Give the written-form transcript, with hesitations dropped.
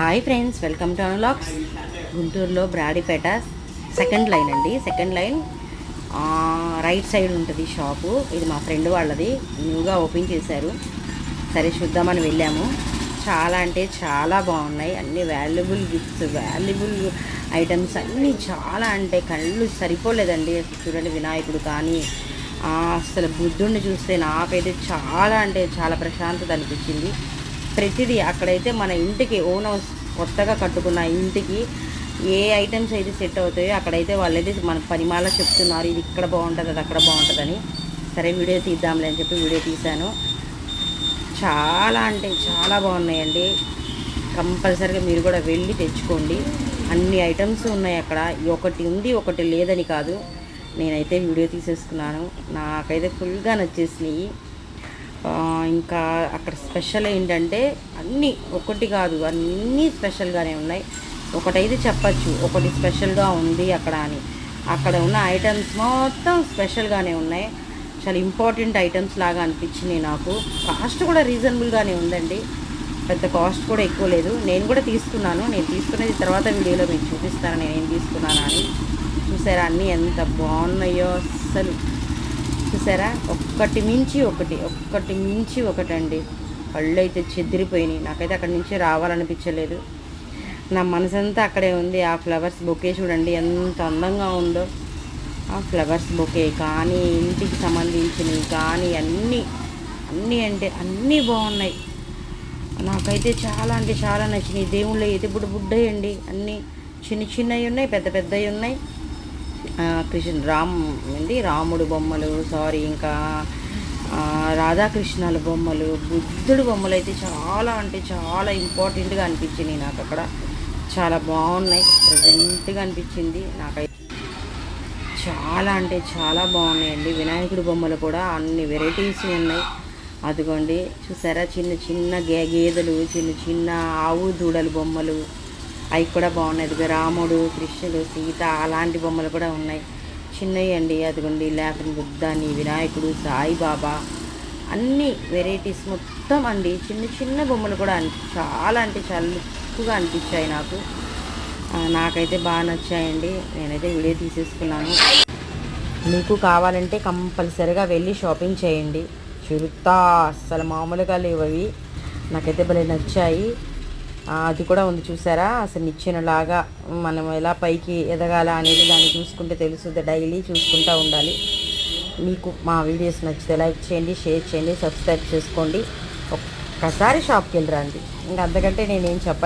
Hi friends, welcome to analogues. గుంటూరులో Brodipet second line అండి. Second line right side ఉంటుంది shop. ఇది మా ఫ్రెండ్ వాళ్ళది, న్యూగా ఓపెన్ చేశారు. సరే చూద్దామని వెళ్ళాము. చాలా అంటే చాలా బాగున్నాయి. అన్ని వాల్యుబుల్ గిఫ్ట్స్, వాల్యుబుల్ ఐటమ్స్ అన్నీ చాలా అంటే కళ్ళు సరిపోలేదండి. చూడండి, వినాయకుడు కానీ అసలు బుద్ధుడిని చూస్తే నాకైతే చాలా అంటే చాలా ప్రశాంతత అనిపించింది. ప్రతిదీ అక్కడైతే మన ఇంటికి ఓన్ హౌస్ కొత్తగా కట్టుకున్న ఇంటికి ఏ ఐటమ్స్ అయితే సెట్ అవుతాయో అక్కడైతే వాళ్ళైతే మన పనిమాల చెప్తున్నారు, ఇది ఇక్కడ బాగుంటుంది, అది అక్కడ బాగుంటుందని. సరే వీడియో తీద్దాంలే అని చెప్పి వీడియో తీశాను. చాలా అంటే చాలా బాగున్నాయండి. కంపల్సరీగా మీరు కూడా వెళ్ళి తెచ్చుకోండి. అన్ని ఐటమ్స్ ఉన్నాయి అక్కడ. ఒకటి ఉంది ఒకటి లేదని కాదు. నేనైతే వీడియో తీసేసుకున్నాను. నాకైతే ఫుల్గా నచ్చేసినాయి. ఇంకా అక్కడ స్పెషల్ ఏంటంటే అన్నీ ఒకటి కాదు, అన్నీ స్పెషల్గానే ఉన్నాయి. ఒకటైతే చెప్పచ్చు ఒకటి స్పెషల్గా ఉంది అక్కడ అని. అక్కడ ఉన్న ఐటమ్స్ మొత్తం స్పెషల్గానే ఉన్నాయి. చాలా ఇంపార్టెంట్ ఐటమ్స్ లాగా అనిపించినాయి నాకు. కాస్ట్ కూడా రీజనబుల్గానే ఉందండి, పెద్ద కాస్ట్ కూడా ఎక్కువ లేదు. నేను కూడా తీసుకున్నాను. నేను తీసుకునేది తర్వాత వీడియోలో మీకు చూపిస్తాను నేనేం తీసుకున్నాను అని. చూసారా అన్నీ ఎంత బాగున్నాయో అస్సలు. చూసారా, ఒక్కటి మించి ఒకటి అండి. కళ్ళు అయితే చెదిరిపోయినాయి. నాకైతే అక్కడి నుంచి రావాలనిపించలేదు. నా మనసంతా అక్కడే ఉంది. ఆ ఫ్లవర్స్ బొకే చూడండి ఎంత అందంగా ఉందో. ఆ ఫ్లవర్స్ బొకే కానీ, ఇంటికి సంబంధించినవి కానీ అన్నీ అంటే అన్నీ బాగున్నాయి. నాకైతే చాలా అంటే చాలా నచ్చినాయి. దేవుళ్ళు అయితే బుడ్డయండి. అన్నీ చిన్నవి ఉన్నాయి, పెద్దవి ఉన్నాయి. రాముడు బొమ్మలు, ఇంకా రాధాకృష్ణాల బొమ్మలు, బుద్ధుడు బొమ్మలు అయితే చాలా అంటే చాలా ఇంపార్టెంట్గా అనిపించినాయి నాకు. అక్కడ చాలా బాగున్నాయి, ప్రజెంట్గా అనిపించింది నాకైతే. చాలా అంటే చాలా బాగున్నాయండి. వినాయకుడి బొమ్మలు కూడా అన్ని వెరైటీస్ ఉన్నాయి. అదిగోండి చూసారా, చిన్న గేదెలు, చిన్న ఆవు దూడలు బొమ్మలు, అవి కూడా బాగున్నాయి. అదిగో రాముడు, కృష్ణుడు, సీత అలాంటి బొమ్మలు కూడా ఉన్నాయి. చిన్నవి అండి. అదిగోండి లేకపోతే బుద్ధాని, వినాయకుడు, సాయిబాబా, అన్ని వెరైటీస్ మొత్తం అండి. చిన్న బొమ్మలు కూడా చాలా అంటే చాలా లుక్గా అనిపించాయి నాకు. నాకైతే బాగా నచ్చాయండి. నేనైతే వీడియో తీసేసుకున్నాను. మీకు కావాలంటే కంపల్సరీగా వెళ్ళి షాపింగ్ చేయండి. చిరుతా అస్సలు మామూలుగా లేవు అవి. నాకైతే భలే నచ్చాయి. అది కూడా ఉంది చూసారా, అసలు నిచ్చెనలాగా మనం ఎలా పైకి ఎదగాల అనేది దాన్ని చూసుకుంటే తెలుస్తుంది. డైలీ చూసుకుంటూ ఉండాలి. మీకు మా వీడియోస్ నచ్చితే లైక్ చేయండి, షేర్ చేయండి, సబ్స్క్రైబ్ చేసుకోండి. ఒక్కసారి షాప్కి వెళ్ళి రండి. ఇంకా అంతకంటే నేనేం చెప్పలేను.